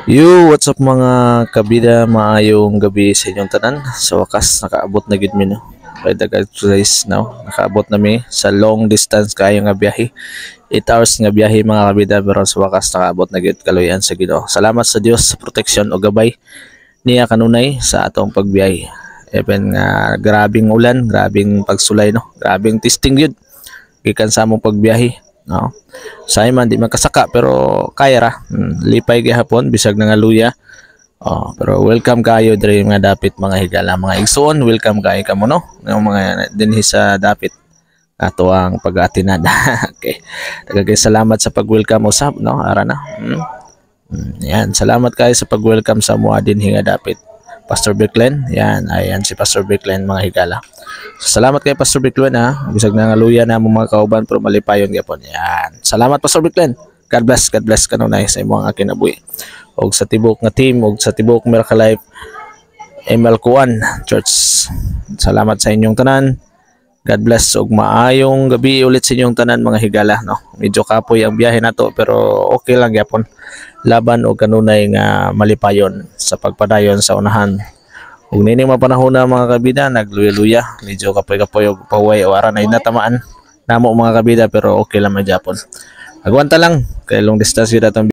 Yo, what's up mga kabida, maayong gabi sa inyong tanan. Sa wakas, nakaabot na gid mi no. By the guys now, nakaabot na mi sa long distance kayo nga biyahe. 8 hours nga biyahe mga kabida, pero sa wakas nakaabot na gid kaluyan sa Ginoo. Salamat sa Dios sa protection o gabay niya kanunay sa atong pagbiyahe. Even nga grabing ulan, grabing pagsulay no, grabing testing yun gikan sa among pagbiyahe no. Sa man di man kasaka pero kaya ra. Lipay gihapon bisag na nga luya. Oh, pero welcome kayo diri nga dapit mga higala, mga igsoon, welcome kayo kamo no. Ng mga dinhi sa dapit ato ang pag-atinad. Okay. Daghang salamat sa pag-welcome usab no, ara na. Yan, salamat kayo sa pag-welcome sa mua dinhi nga dapit. Pastor Biclen, yan, ayan si Pastor Biclen mga higala. So, salamat kay Pastor Biclen ha. Bisag na nga luya na mga kauban pero malipayon gyapon. Yan. Salamat Pastor Biclen. God bless kanunay sa imong kinabuhi. Og sa tibok nga team og sa tibok Miracle Life ML Kuan Church. Salamat sa inyong tanan. God bless og maayong gabi ulit sa inyong tanan mga higala no. Medyo kapoy ang biyahe nato pero okay lang gyapon. Laban og kanunay nga malipayon sa pagpadayon sa unahan. Ug nining mapanahon na mga kabida nagluya-luya, medyo kapoy-kapoy og paway o ara na inatamaan namo mga kabida pero okay lang magyapon. Agwanta lang kay long distance gyud atong